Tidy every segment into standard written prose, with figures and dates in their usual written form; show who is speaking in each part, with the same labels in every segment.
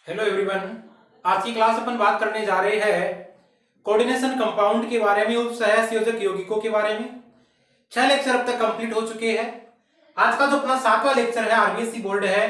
Speaker 1: Hello everyone. आज की class अपन बात करने जा रहे हैं कोऑर्डिनेशन कंपाउंड के बारे में, उपसहसंयोजक यौगिकों के बारे में। 6 लेक्चर अब तक कंप्लीट हो चुके हैं। आज का जो अपना 7वां लेक्चर है, आरबीएससी बोर्ड है,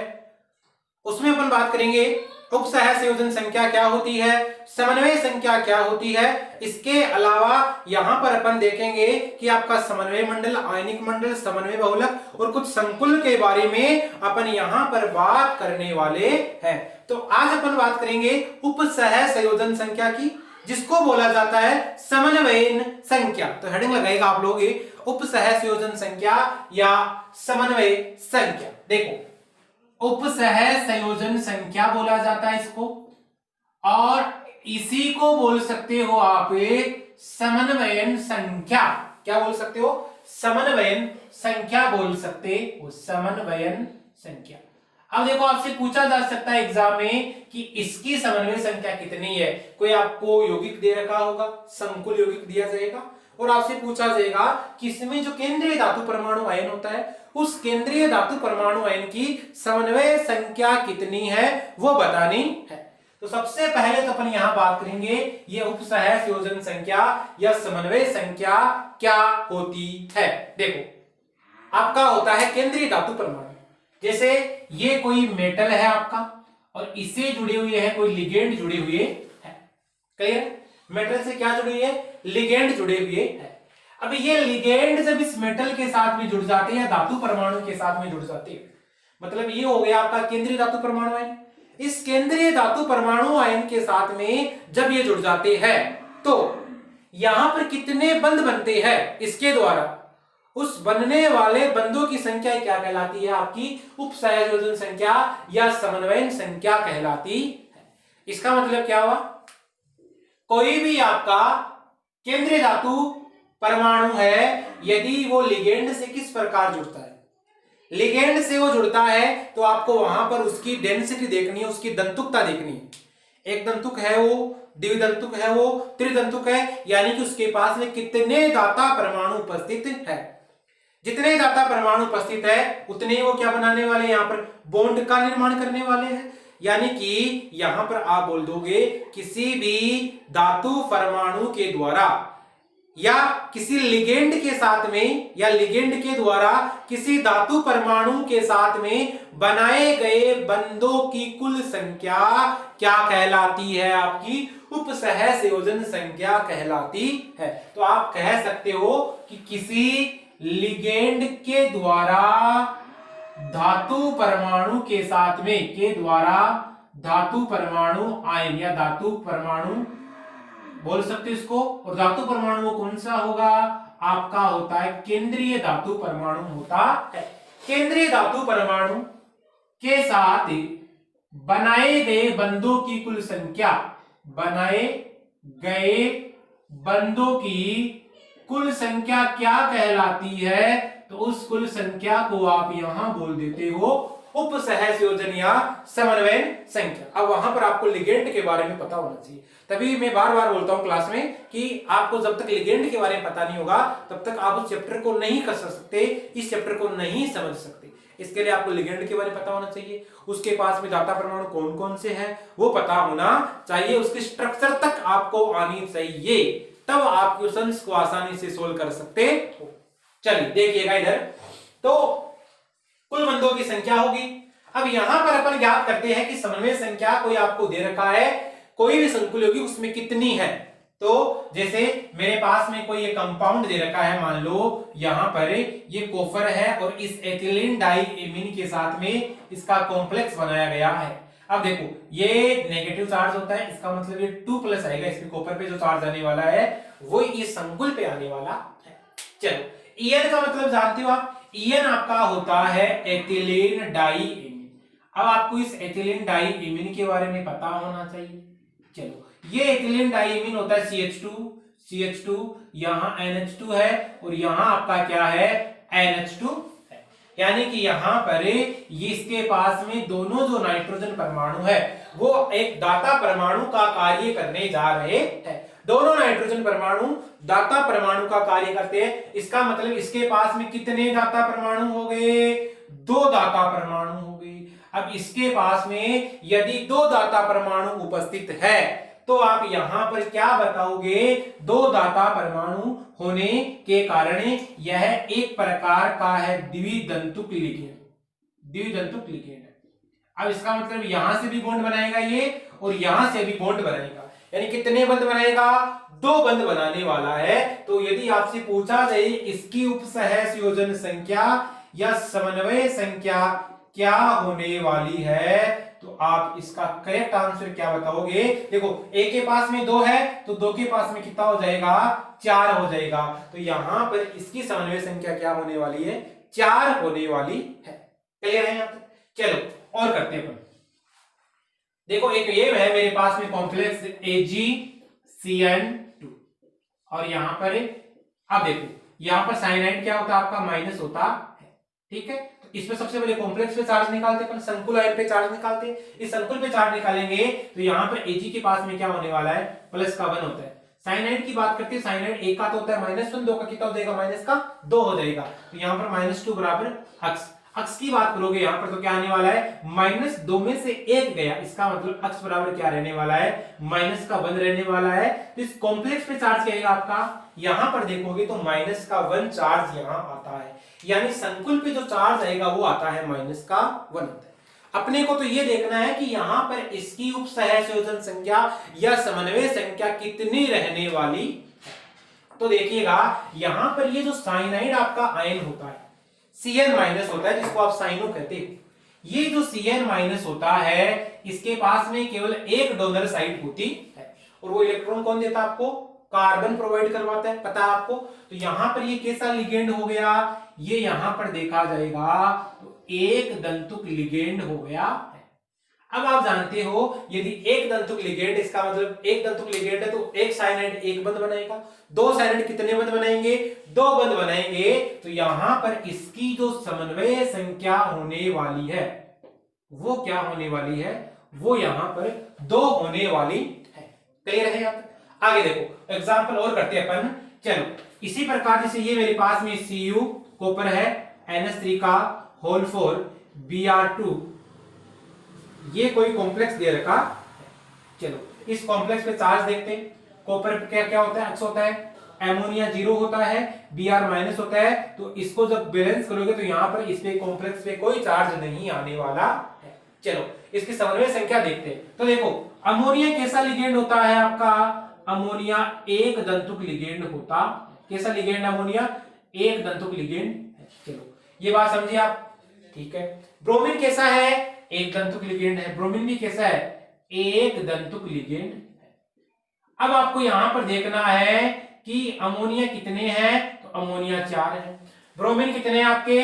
Speaker 1: उसमें अपन बात करेंगे उपसहसंयोजन संख्या क्या होती है, समन्वय संख्या क्या होती है। इसके अलावा यहां पर अपन देखेंगे कि आपका समन्वय मंडल, आयनिक मंडल, समन्वय बहुलक और कुछ संकुल के बारे में अपन यहां पर बात करने वाले हैं। तो आज अपन बात करेंगे उपसहसंयोजन संख्या की, जिसको बोला जाता है समन्वयन संख्या। तो हेडिंग लगाएगा आप लोग उपसहसंयोजन संख्या या समन्वय संख्या। देखो, उपसहसंयोजन संख्या बोला जाता है इसको, और इसी को बोल सकते हो आप समन्वयन संख्या। क्या बोल सकते हो? समन्वयन संख्या बोल सकते हो, समन्वयन संख्या। अब देखो, आपसे पूछा जा सकता है एग्जाम में कि इसकी समन्वय संख्या कितनी है। कोई आपको यौगिक दे रखा होगा, संकुल यौगिक दिया जाएगा, और आपसे पूछा जाएगा कि इसमें जो केंद्रीय धातु परमाणु आयन होता है, उस केंद्रीय धातु परमाणु आयन की समन्वय संख्या कितनी है वो बतानी है। तो सबसे पहले तो अपन यहां बात करेंगे ये उपसहसंयोजन संख्या या समन्वय संख्या क्या होती है। देखो, आपका होता है केंद्रीय धातु परमाणु। जैसे ये कोई मेटल है आपका, और इससे जुड़े हुए है कोई लिगेंड जुड़े हुए है। क्लियर? मेटल से क्या जुड़ी है? लिगेंड जुड़े हुए है। अब ये लिगेंड जब इस मेटल के साथ में जुड़ जाते हैं या धातु परमाणु के साथ में जुड़ जाते हैं, मतलब ये हो गया आपका केंद्रीय धातु परमाणु आयन। इस केंद्रीय धातु परमाणु आयन के साथ में जब ये जुड़ जाते हैं तो यहां पर कितने बंध बनते हैं इसके द्वारा, उस बनने वाले बंधों की संख्या क्या कहलाती है? आपकी उपसहसंयोजन संख्या या समन्वयन संख्या कहलाती है। इसका मतलब क्या हुआ? कोई भी आपका केंद्रीय धातु परमाणु है, यदि वो लिगेंड से किस प्रकार जुड़ता है, लिगेंड से वो जुड़ता है, तो आपको वहां पर उसकी डेंसिटी देखनी है, उसकी दंतुकता देखनी है। एक दंतुक है वो, द्विदंतुक है वो, त्रिदंतुक है, यानी कि उसके पास में कितने दाता परमाणु उपस्थित है। जितने दाता परमाणु उपस्थित है उतने वो क्या बनाने वाले, यहां पर बॉन्ड का निर्माण करने वाले हैं। यानी कि यहां पर आप बोल दोगे किसी भी धातु परमाणु के द्वारा या किसी लिगेंड के साथ में या लिगेंड के द्वारा किसी धातु परमाणु के साथ में बनाए गए बंधों की कुल संख्या क्या कहलाती है? आपकी उपसहसंयोजन संख्या कहलाती है। तो आप कह सकते हो कि किसी लिगेंड के द्वारा धातु परमाणु के साथ में के द्वारा धातु परमाणु आयन या धातु परमाणु बोल सकते हो इसको, और धातु परमाणु वो कौन सा होगा? आपका होता है केंद्रीय धातु परमाणु होता है। केंद्रीय धातु परमाणु के साथ बनाए गए बंधों की कुल संख्या, बनाए गए बंधों की कुल संख्या क्या कहलाती है? तो उस कुल संख्या को आप यहां बोल देते हो उपसहसंयोजन या समन्वयन संख्या। अब वहां पर आपको लिगेंड के बारे में पता होना चाहिए। तभी मैं बार बार बोलता हूं क्लास में कि आपको जब तक लिगेंड के बारे में पता नहीं होगा तब तक आप उस चैप्टर को नहीं कर सकते, इस चैप्टर को नहीं समझ सकते। इसके लिए आपको लिगेंड के बारे में पता होना चाहिए, उसके पास में दाता परमाणु कौन कौन से हैं वो पता होना चाहिए, उसके स्ट्रक्चर तक आपको आनी चाहिए, तब आप क्वेश्चंस को आसानी से सोल्व कर सकते हो। चलिए देखिएगा इधर, तो कुल बंधों की संख्या होगी। अब यहां पर अपन ज्ञात करते हैं कि समन्वय संख्या कोई आपको दे रखा है, कोई भी संकुल होगी उसमें कितनी है। तो जैसे मेरे पास में कोई ये कंपाउंड दे रखा है, मान लो यहां पर ये कॉपर है और इस एथिलीन डाइएमीन के साथ में इसका कॉम्प्लेक्स बनाया गया है। अब देखो, ये नेगेटिव चार्ज होता है, इसका मतलब ये 2+ आएगा, इसमें कॉपर पे जो चार्ज आने वाला है वो इस संकुल पे आने वाला है। चलो, ईएन का मतलब जानते हो आप, ईएन आपका होता है एथिलीन डाइएमीन। अब आपको इस एथिलीन डाइएमीन के बारे में पता होना चाहिए। चलो, ये एथिलीन डाइएमीन होता है CH2, यहां NH2 है और यहां आपका क्या है? NH2 है। यानी कि यहां पर ये इसके पास में दोनों जो नाइट्रोजन परमाणु है वो एक दाता परमाणु का कार्य करने जा रहे हैं। दोनों नाइट्रोजन परमाणु दाता परमाणु का कार्य करते हैं। इसका मतलब इसके पास में कितने दाता परमाणु हो गए? 2 दाता परमाणु हो गए। अब इसके पास में यदि 2 दाता परमाणु उपस्थित है तो आप यहां पर क्या बताओगे? 2 दाता परमाणु होने के कारण यह एक प्रकार का है द्विदंतुक लिगेंड, द्विदंतुक लिगेंड है। अब इसका मतलब यहां से भी बॉन्ड बनाएगा ये और यहां से भी बॉन्ड बनाएगा, यानी कितने बंध बनाएगा? 2 बंध बनाने वाला है। तो यदि आपसे पूछा जाए इसकी उपसहसंयोजन संख्या या समन्वय संख्या क्या होने वाली है तो आप इसका करेक्ट आंसर क्या बताओगे? देखो ए के पास में 2 है तो 2 के पास में कितना हो जाएगा? 4 हो जाएगा। तो यहां पर इसकी समन्वय संख्या क्या होने वाली है? 4 होने वाली है। क्लियर है? यहां तक चलो और करते हैं अपन। देखो एक ये है मेरे पास में कॉम्प्लेक्स AgCN2 और यहां पर अब देखो यहां पर साइनाइड क्या होता है आपका? माइनस होता है। ठीक है, तो इसमें सबसे पहले कॉम्प्लेक्स पे चार्ज निकालते हैं, संकुल आयन पे चार्ज निकालते हैं। इस संकुल पे चार्ज निकालेंगे तो यहाँ पर Ag के पास में क्या होने वाला है? प्लस का 1 होता है। साइनाइड की बात करते हैं, साइनाइड एक का तो होता है -1, 2 का कितना हो जाएगा? माइनस का 2 हो जाएगा। तो यहाँ पर -2 बराबर अक्स, अक्स की बात करोगे यहाँ पर तो क्या आने वाला है? -2 में से 1 गया, इसका मतलब अक्स बराबर क्या रहने वाला है? माइनस का 1 रहने वाला है। तो इस कॉम्प्लेक्स पे चार्ज क्या आएगा आपका? यहां पर देखोगे तो -1 चार्ज यहां आता है, यानी संकुल पे जो चार्ज आएगा वो आता है -1 होता है। अपने को तो ये देखना है कि यहां पर इसकी उपसहसंयोजन संख्या या समन्वय संख्या कितनी रहने वाली है। तो देखिएगा यहां पर ये जो साइनाइड आपका आयन होता है Cn- होता है, जिसको आप साइनो कहते हैं। ये जो Cn- होता है इसके पास में केवल एक डोनर साइड होती है और वो इलेक्ट्रॉन कौन देता है आपको? कार्बन प्रोवाइड करवाता है, पता है आपको। तो यहां पर ये कैसा लिगेंड हो गया? ये यहां पर देखा जाएगा तो एक दंतुक लिगेंड हो गया है। अब आप जानते हो यदि एक दंतुक लिगेंड, इसका मतलब एक दंतुक लिगेंड है तो एक साइनाइड एक बंध बनाएगा, 2 साइनाइड कितने बंध बनाएंगे? 2 बंध बनाएंगे। तो यहां पर इसकी जो समन्वय संख्या होने वाली है वो क्या होने वाली है? वो यहां पर 2 होने वाली है। क्लियर है? यहां आगे देखो एग्जांपल और करते हैं अपन। चलो इसी प्रकार जैसे ये मेरे पास में Cu कॉपर है, NH3 का होल 4 Br2, ये कोई कॉम्प्लेक्स दे रखा है। चलो इस कॉम्प्लेक्स पे चार्ज देखते हैं। कॉपर पे क्या क्या होता है? अक्स होता है, एमोनिया 0 होता है, Br- होता है। तो इसको जब बैलेंस करोगे तो यहां पर इस पे कॉम्प्लेक्स पे कोई चार्ज नहीं आने वाला है। चलो इसकी समन्वय संख्या देखते हैं। तो देखो अमोनिया कैसा लिगेंड होता है आपका? अमोनिया एक दंतुक लिगेंड होता। कैसा लिगेंड? अमोनिया एक दंतुक लिगेंड है। चलो ये बात समझिए आप, ठीक है। ब्रोमीन कैसा है? एक दंतुक लिगेंड है। ब्रोमीन भी कैसा है? एक दंतुक लिगेंड है। अब आपको यहां पर देखना है कि अमोनिया कितने हैं? तो अमोनिया 4 है। ब्रोमीन कितने हैं आपके?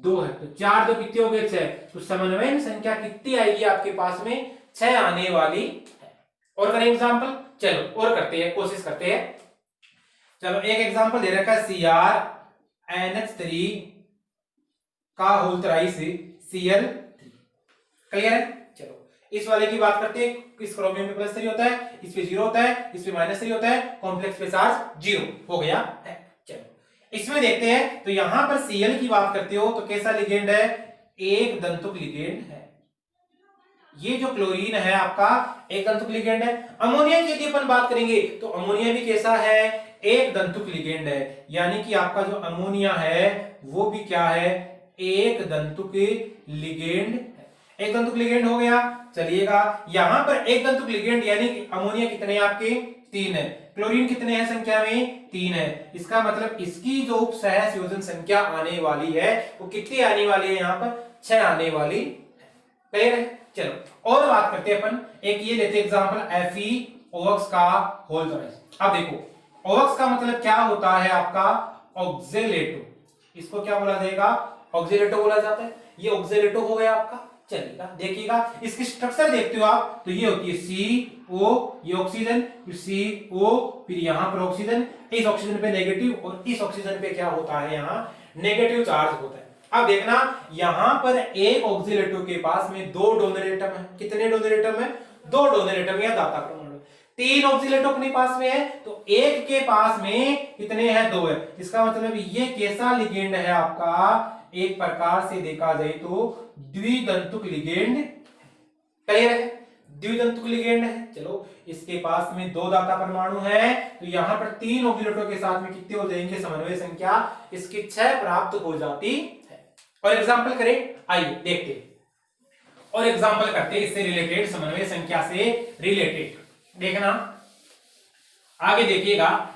Speaker 1: 2 है। तो 4 2 कितने हो गए? 6। तो समन्वय संख्या कितनी आएगी आपके पास में? 6 आने वाली है। और करें एग्जांपल? चलो और करते हैं, कोशिश करते हैं। चलो एक एग्जांपल दे रखा है CrNH3 का होल थ्राइस Cl3। क्लियर है? चलो इस वाले की बात करते हैं। इस क्रोमियम में +3 होता है, इस पे 0 होता है, इस पे -3 होता है, कॉम्प्लेक्स पे चार्ज 0 हो गया है। चलो इसमें देखते हैं। तो यहां पर Cl की बात करते हो तो कैसा लिगेंड है? एक दंतुक लिगेंड है। ये जो क्लोरीन है आपका एक दंतुक लिगेंड है। अमोनिया की यदि अपन बात करेंगे तो अमोनिया भी कैसा है? एक दंतुक लिगेंड है, यानी कि आपका जो अमोनिया है वो भी क्या है? एक दंतुक लिगेंड है। एक दंतुक लिगेंड हो गया। चलिएगा यहां पर एक दंतुक लिगेंड यानी कि अमोनिया कितने आपके? 3 है। क्लोरीन कितने हैं संख्या में? 3 है। इसका मतलब इसकी जो उपसहसंयोजन संख्या आने वाली है वो कितनी आने वाली है? यहां पर 6 आने वाली है। क्लियर है? चलो और बात करते हैं अपन। एक ये लेते एग्जांपल FeOX का होल थ्राइस। अब देखो OX का मतलब क्या होता है आपका? ऑक्जेलेटो। इसको क्या बोला जाएगा? ऑक्जेलेटो बोला जाता है। ये ऑक्जेलेटो हो गया आपका। चलिएगा देखिएगा इसकी स्ट्रक्चर देखते हो आप तो ये होती है CO, ये ऑक्सीजन, फिर CO, फिर यहां पर ऑक्सीजन, इस ऑक्सीजन पे नेगेटिव और इस ऑक्सीजन पे क्या होता है? यहां नेगेटिव चार्ज होता है। अब देखना यहां पर एक ऑक्सीलेटो के पास में 2 डोनर एटम है। कितने डोनर एटम है? 2 डोनर एटम या दाता परमाणु। 3 ऑक्सीलेटो अपने पास में है तो एक के पास में कितने हैं? 2 है। इसका मतलब ये कैसा लिगेंड है आपका? एक प्रकार से देखा जाए तो द्विदंतुक लिगेंड। क्लियर है? द्विदंतुक लिगेंड है। चलो, इसके पास में 2 दाता परमाणु है, तो यहां पर 3 ऑक्सीडेटों के साथ में कितने हो जाएंगे समन्वय संख्या, इसकी 6 प्राप्त हो जाती है। और एग्जांपल करें, आइए देखते हैं और एग्जांपल करते हैं इससे रिलेटेड, समन्वय संख्या से रिलेटेड। देखना, आगे देखिएगा।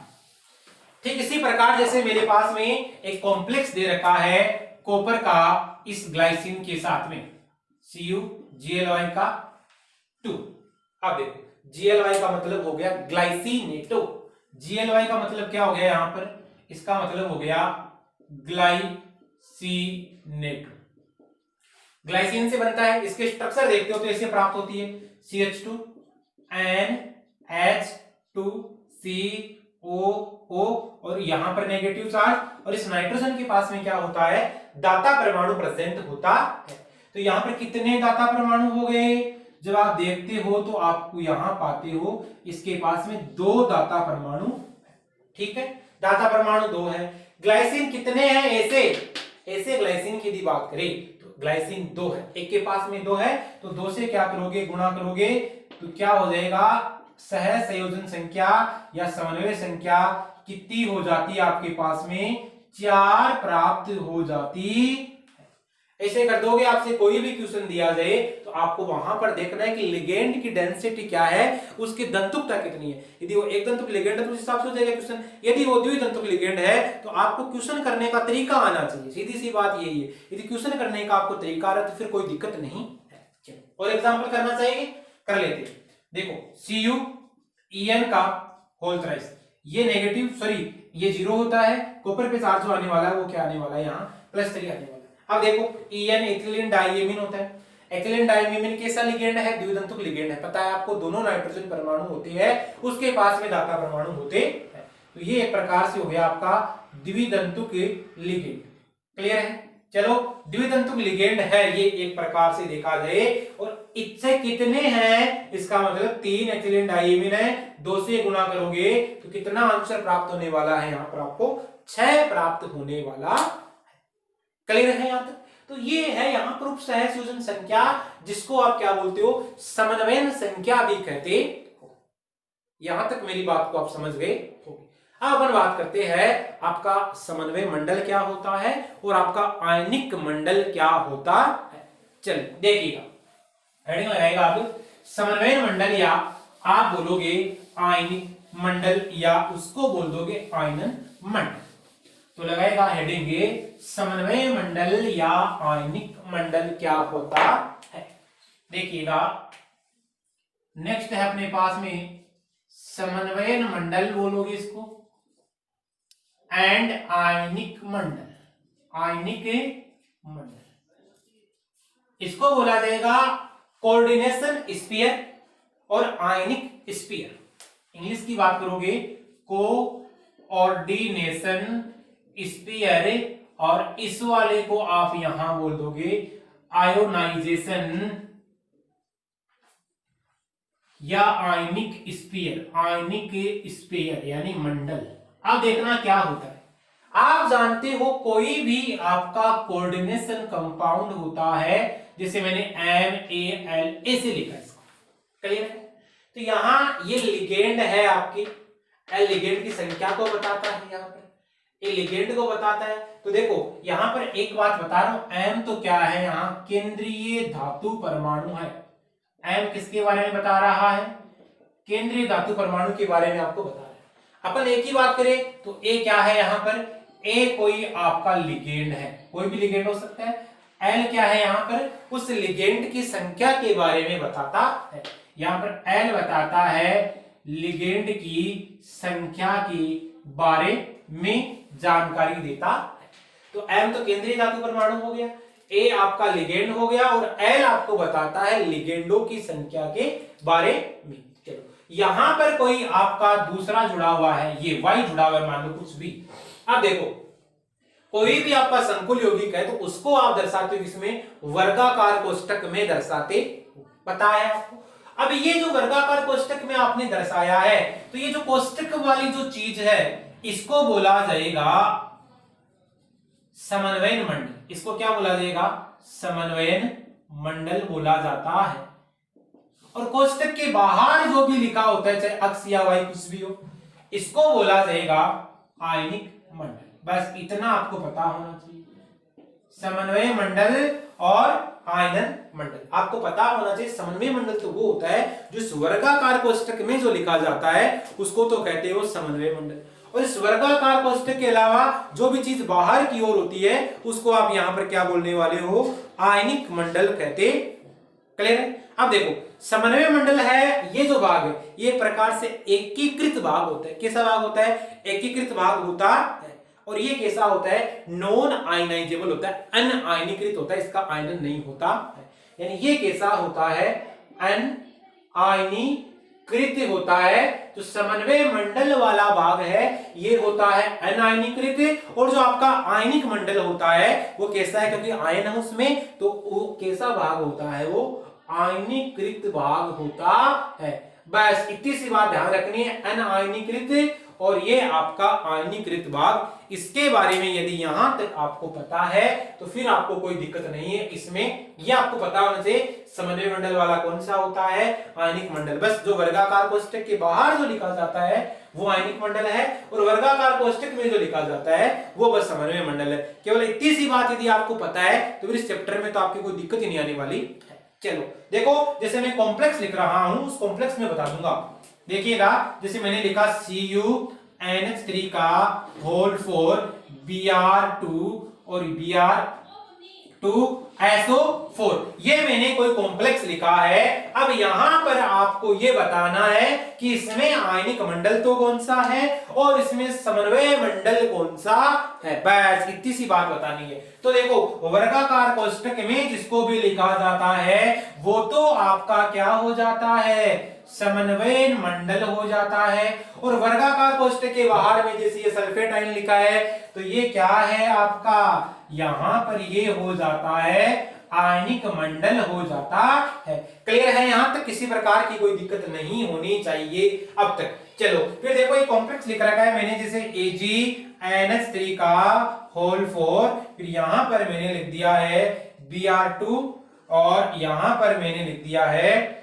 Speaker 1: ठीक इसी प्रकार जैसे मेरे पास में एक कॉम्प्लेक्स दे रखा है कॉपर का इस ग्लाइसिन के साथ में, CuGlY का 2। अब देखो, GLY का मतलब हो गया ग्लाइसिनेटो, GLY का मतलब क्या हो गया यहां पर, इसका मतलब हो गया ग्लाइसिनेटो। ग्लाइसिन से बनता है, इसके स्ट्रक्चर देखते हो तो ऐसे प्राप्त होती है, CH2 NH2COO, और यहां पर नेगेटिव चार्ज, और इस नाइट्रोजन के पास में क्या होता है, दाता परमाणु प्रेजेंट होता है। तो यहां पर कितने दाता परमाणु हो गए, जब आप देखते हो तो आपको यहां पाते हो इसके पास में 2 दाता परमाणु। ठीक है, दाता परमाणु 2 है। ग्लाइसिन कितने हैं, ऐसे ग्लाइसिन की यदि बात करें तो ग्लाइसिन 2 है, एक के पास में 2 है, तो 2 से क्या करोगे, गुणा करोगे, तो क्या हो जाएगा, सह संयोजन संख्या या समन्वय संख्या कितनी हो जाती है आपके पास में, 4 प्राप्त हो जाती। ऐसे कर दोगे, आपसे कोई भी क्वेश्चन दिया जाए तो आपको वहां पर देखना है कि लिगेंड की डेंसिटी क्या है, उसकी दंतुकता कितनी है। यदि वो एक दंतुक लिगेंड है तो उस हिसाब से हो जाएगा क्वेश्चन, यदि वो द्विदंतुक लिगेंड है तो आपको क्वेश्चन करने का तरीका आना चाहिए। सीधी सी बात यही है, यदि क्वेश्चन करने का आपको तरीका आ रहा है तो फिर कोई दिक्कत नहीं है। और एग्जाम्पल करना चाहिए, कर लेते हैं। देखो, CuEn का होल थ्राइस, ये नेगेटिव, सॉरी ये 0 होता है, कॉपर पे चार्ज जो आने वाला है वो क्या आने वाला है, यहाँ +3 आने वाला है। अब देखो, En एथिलीन डाइएमीन होता है। एथिलीन डाइएमीन कैसा लिगेंड है, द्विदंतुक लिगेंड है, पता है आपको, दोनों नाइट्रोजन परमाणु होते हैं, उसके पास में दाता परमाणु होते हैं। तो ये एक प्रकार से हो गया आपका द्विदंतुक लिगेंड। क्लियर है? चलो, द्विदंतुक लिगेंड है ये एक प्रकार से देखा जाए, और इससे कितने हैं, इसका मतलब 3 एथिलीन डाइएमीन है, 2 से गुणा करोगे तो कितना आंसर प्राप्त होने वाला है, यहाँ पर आपको 6 प्राप्त होने वाला। क्लियर है यहां तक? तो ये है यहाँ पर उपसह संयोजन संख्या, जिसको आप क्या बोलते हो, समन्वयन संख्या भी कहते हो। यहां तक मेरी बात को आप समझ गए होंगे। अब अपन बात करते हैं आपका समन्वय मंडल क्या होता है और आपका आयनिक मंडल क्या होता है। चलिए देखिएगा, हेडिंग लगाएगा आप समन्वय मंडल, या आप बोलोगे आयनिक मंडल, या उसको बोल दोगे आयनन मंडल। तो लगाएगा हेडिंग समन्वय मंडल या आयनिक मंडल क्या होता है। देखिएगा, नेक्स्ट है अपने पास में समन्वयन मंडल बोलोगे इसको, एंड आयनिक मंडल। आयनिक मंडल इसको बोला जाएगा कोऑर्डिनेशन स्फीयर और आयनिक स्फीयर। इंग्लिश की बात करोगे कोऑर्डिनेशन स्फीयर, और इस वाले को आप यहां बोल दोगे आयोनाइजेशन या आयनिक स्फीयर। आयनिक स्फीयर यानी मंडल। अब देखना क्या होता है, आप जानते हो कोई भी आपका कोऑर्डिनेशन कंपाउंड होता है, जैसे मैंने MAL ऐसे लिखा है इसको। क्लियर है? तो यहां ये लिगेंड है आपकी, L लिगेंड की संख्या को बताता है, यहाँ पर ये लिगेंड को बताता है। तो देखो यहां पर एक बात बता रहा हूं, M तो क्या है, यहाँ केंद्रीय धातु परमाणु है। M किसके बारे में बता रहा है, केंद्रीय धातु परमाणु के बारे में आपको बता रहा है। अपन एक ही बात करें तो A क्या है, यहाँ पर A कोई आपका लिगेंड है, कोई भी लिगेंड हो सकता है। L क्या है, यहाँ पर उस लिगेंड की संख्या के बारे में बताता है। यहाँ पर L बताता है लिगेंड की संख्या के बारे में जानकारी देता है। तो M तो केंद्रीय धातु परमाणु हो गया, A आपका लिगेंड हो गया, और L आपको बताता है लिगेंडों की संख्या के बारे में। चलो, यहां पर कोई आपका दूसरा जुड़ा हुआ है, ये Y जुड़ा हुआ है, मान लो कुछ भी। अब देखो, कोई भी आपका संकुल यौगिक है तो उसको आप दर्शाते हो किसमें, वर्गाकार कोष्ठक में दर्शाते, पता है आपको। अब ये जो वर्गाकार कोष्ठक में आपने दर्शाया है, तो ये जो कोष्ठक वाली जो चीज है इसको बोला जाएगा समन्वयन मंडल, इसको क्या बोला जाएगा? समन्वयन मंडल बोला जाता है। और कोष्टक के बाहर जो भी लिखा होता है, चाहे अक्स या वाई कुछ भी हो, इसको बोला जाएगा आयनिक मंडल। बस इतना आपको पता होना चाहिए। समन्वय मंडल और आयनन मंडल आपको पता होना चाहिए। समन्वय मंडल तो वो होता है जो इस वर्गाकार कोष्टक में जो लिखा जाता है उसको तो कहते हो समन्वय मंडल। और इस वर्गाकार कोष्टक के अलावा जो भी चीज बाहर की ओर होती है उसको आप यहां पर क्या बोलने वाले हो? आयनिक मंडल कहते। क्लियर है? अब देखो, समन्वय मंडल है ये जो भाग है, ये प्रकार से एकीकृत भाग होता है। कैसा भाग होता है? एकीकृत भाग होता है। और ये कैसा होता है? नॉन आयनाइजेबल होता है, अनआयनीकृत होता है, इसका आयनन नहीं होता है। यानी ये कैसा होता है? अनआयनीकृत होता है। जो समन्वय मंडल वाला भाग है ये होता है अनआयनीकृत। और जो आपका आयनिक मंडल होता है वो कैसा है? क्योंकि आयन है उसमें, तो वो कैसा भाग होता है? वो आयनीकृत भाग होता है। बस इतनी सी बात ध्यान रखनी है, अनआयनीकृत और ये आपका आयनीकृत भाग। इसके बारे में यदि यहां तक आपको पता है तो फिर आपको कोई दिक्कत नहीं है इसमें। ये आपको पता होना चाहिए समन्वय मंडल वाला कौन सा होता है? आयनिक मंडल। बस जो वर्गाकार कोष्टक के बाहर जो लिखा जाता है वो आयनिक मंडल है, और वर्गाकार कोष्टक में जो लिखा जाता है वो बस समन्वय मंडल है। केवल इतनी सी बात यदि आपको पता है तो फिर इस चैप्टर में तो आपकी कोई दिक्कत ही नहीं आने वाली है। चलो देखो, जैसे मैं कॉम्प्लेक्स लिख रहा हूं उस कॉम्प्लेक्स में बता दूंगा। देखिएगा, जैसे मैंने लिखा CuNH3 का होल 4 Br2 और Br2SO4, ये मैंने कोई कॉम्प्लेक्स लिखा है। अब यहां पर आपको ये बताना है कि इसमें आयनिक मंडल तो कौन सा है और इसमें समन्वय मंडल कौन सा है। बस इतनी सी बात बतानी है। तो देखो, वर्गाकार कोष्टक में जिसको भी लिखा जाता है वो तो आपका क्या हो जाता है? समन्वय मंडल हो जाता है। और वर्गाकार कोष्टक के बाहर में जैसे ये सल्फेट आयन लिखा है तो ये क्या है आपका? यहां पर ये हो जाता है आयनिक मंडल हो जाता है। क्लियर है? यहां तक किसी प्रकार की कोई दिक्कत नहीं होनी चाहिए अब तक। चलो फिर देखो, ये कॉम्प्लेक्स लिख रखा है मैंने, जैसे AgNH3 का होल 4, फिर यहां पर मैंने लिख दिया है Br2 और यहां पर मैंने लिख दिया है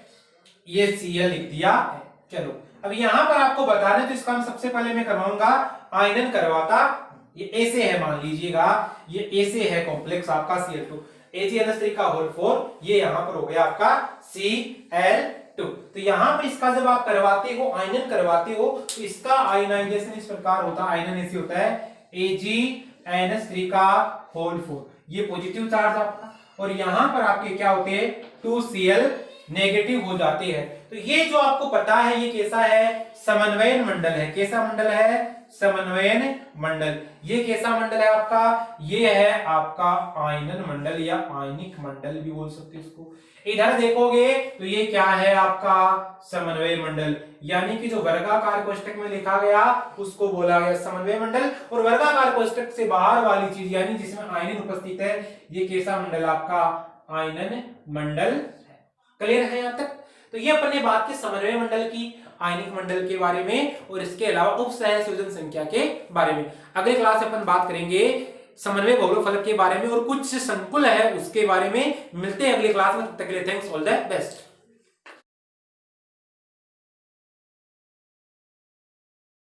Speaker 1: ये Cl लिख दिया है। चलो अब यहां पर आपको बताना है तो इसका हम सबसे पहले मैं करवाऊंगा आयनन करवाता। ये ऐसे है, मान लीजिएगा ये ऐसे है कॉम्प्लेक्स आपका Cl2, AgNH3 का होल 4, ये यहां पर हो गया आपका Cl2। तो यहां पर इसका जब आप करवाते हो, आयनन करवाते हो, तो इसका आयनाइजेशन इस प्रकार होता है, आयनन ऐसे होता है AgNH3 का होल 4, ये पॉजिटिव चार्ज आपका, और यहां पर आपके क्या होते हैं? 2Cl नेगेटिव हो जाते हैं। तो ये जो आपको पता है ये कैसा है? समन्वयन मंडल है। कैसा मंडल है? समन्वयन मंडल। ये कैसा मंडल है आपका? ये है आपका आयनन मंडल या आयनिक मंडल भी बोल सकते हैं इसको। इधर देखोगे तो ये क्या है आपका? समन्वय मंडल। यानी कि जो वर्गाकार कोष्टक में लिखा गया उसको बोला गया समन्वय मंडल, और वर्गाकार कोष्टक से बाहर वाली चीज यानी जिसमें आयनन उपस्थित है ये कैसा मंडल? आपका आयनन मंडल। क्लियर है यहां तक? तो ये अपने बात की समन्वय मंडल की, आयनिक मंडल के बारे में, और इसके अलावा उपसहसंयोजन संख्या के बारे में। अगले क्लास में अपन बात करेंगे समन्वय बहुलक फलक के बारे में और कुछ संकुल है उसके बारे में। मिलते हैं अगले क्लास में, तब तक के लिए थैंक्स, ऑल द बेस्ट।